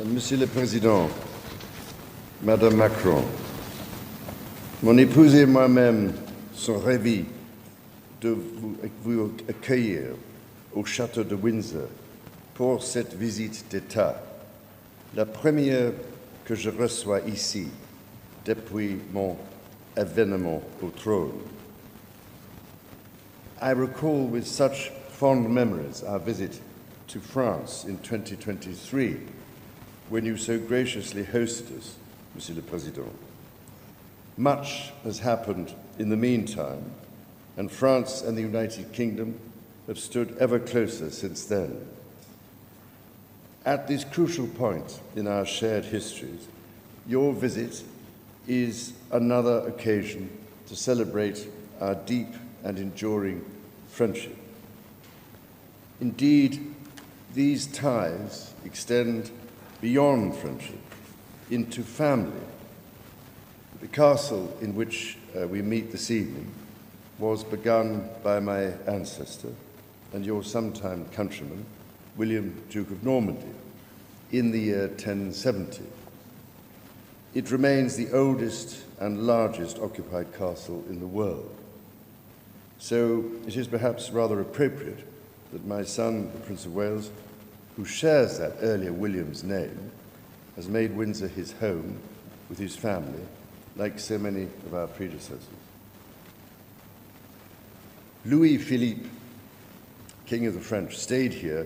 Monsieur le Président, Madame Macron, mon épouse et moi-même sommes ravis de vous accueillir au château de Windsor pour cette visite d'État, la première que je reçois ici depuis mon avènement au trône. I recall with such fond memories our visit to France in 2023, when you so graciously hosted us, Monsieur le Président. Much has happened in the meantime, and France and the United Kingdom have stood ever closer since then. At this crucial point in our shared histories, your visit is another occasion to celebrate our deep and enduring friendship. Indeed, these ties extend beyond friendship into family. The castle in which we meet this evening was begun by my ancestor and your sometime countryman, William, Duke of Normandy, in the year 1070. It remains the oldest and largest occupied castle in the world. So it is perhaps rather appropriate that my son, the Prince of Wales, who shares that earlier William's name, has made Windsor his home with his family, like so many of our predecessors. Louis-Philippe, King of the French, stayed here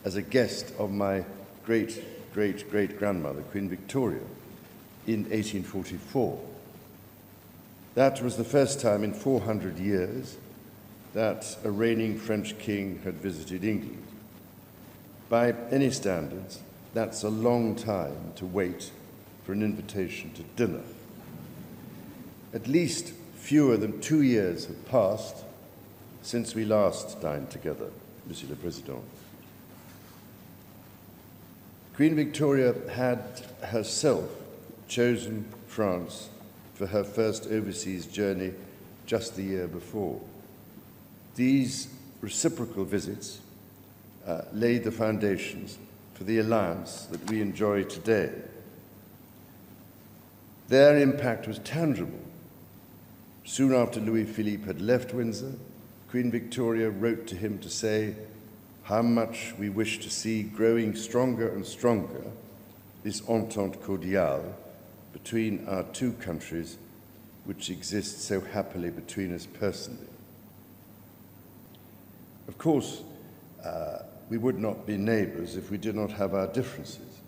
as a guest of my great-great-great-grandmother, Queen Victoria, in 1844. That was the first time in 400 years that a reigning French king had visited England. By any standards, that's a long time to wait for an invitation to dinner. At least fewer than 2 years have passed since we last dined together, Monsieur le Président. Queen Victoria had herself chosen France for her first overseas journey just the year before. These reciprocal visits laid the foundations for the alliance that we enjoy today. Their impact was tangible. Soon after Louis-Philippe had left Windsor, Queen Victoria wrote to him to say how much we wish to see growing stronger and stronger this entente cordiale between our two countries, which exists so happily between us personally. Of course, we would not be neighbours if we did not have our differences.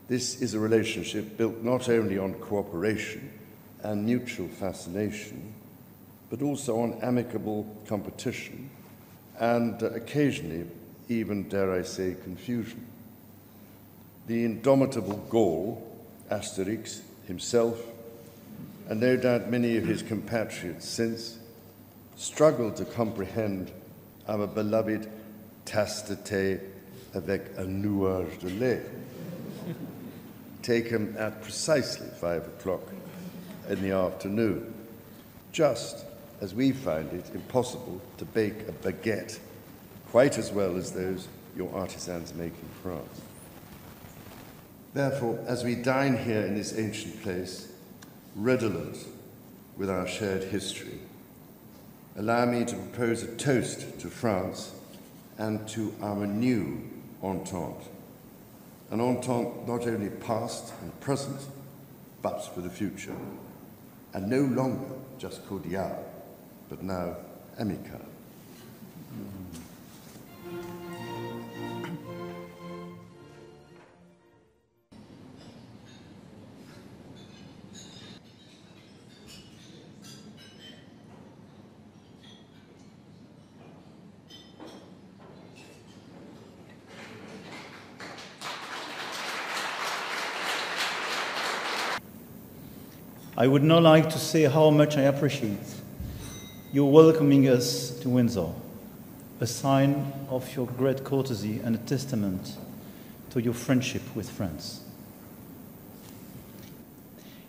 This is a relationship built not only on cooperation and mutual fascination, but also on amicable competition and occasionally even, dare I say, confusion. The indomitable Gaul, Asterix, himself, and no doubt many of his compatriots since, struggled to comprehend our beloved tasse de thé avec un nuage de lait, taken at precisely 5 o'clock in the afternoon, just as we find it impossible to bake a baguette quite as well as those your artisans make in France. Therefore, as we dine here in this ancient place, redolent with our shared history, allow me to propose a toast to France and to our new entente. An entente not only past and present, but for the future, and no longer just cordial, but now amical. I would now like to say how much I appreciate your welcoming us to Windsor, a sign of your great courtesy and a testament to your friendship with France.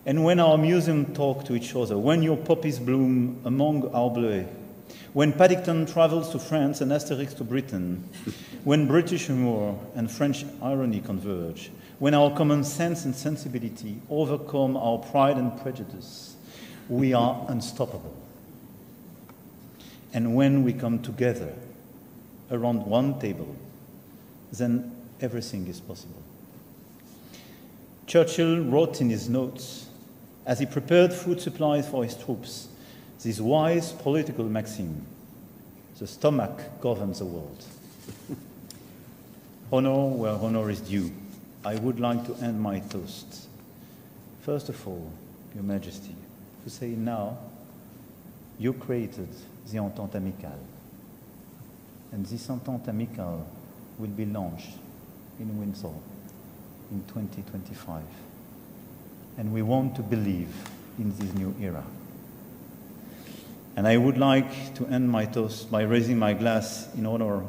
And when our museums talk to each other, when your poppies bloom among our bleuets, when Paddington travels to France and Asterix to Britain, when British humour and French irony converge, when our common sense and sensibility overcome our pride and prejudice, we are unstoppable. And when we come together around one table, then everything is possible. Churchill wrote in his notes, as he prepared food supplies for his troops, this wise political maxim: the stomach governs the world. Honor where honor is due. I would like to end my toast. First of all, Your Majesty, to say now, you created the Entente Amicale. And this Entente Amicale will be launched in Windsor in 2025. And we want to believe in this new era. And I would like to end my toast by raising my glass in honor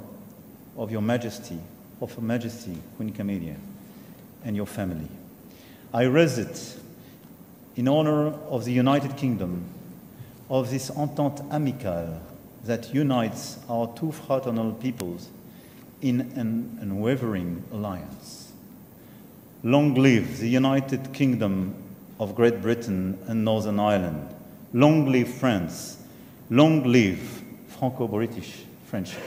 of Your Majesty, of Her Majesty, Queen Camilla, and your family. I raise it in honor of the United Kingdom, of this Entente Amicale that unites our two fraternal peoples in an unwavering alliance. Long live the United Kingdom of Great Britain and Northern Ireland. Long live France. Long live Franco-British friendship.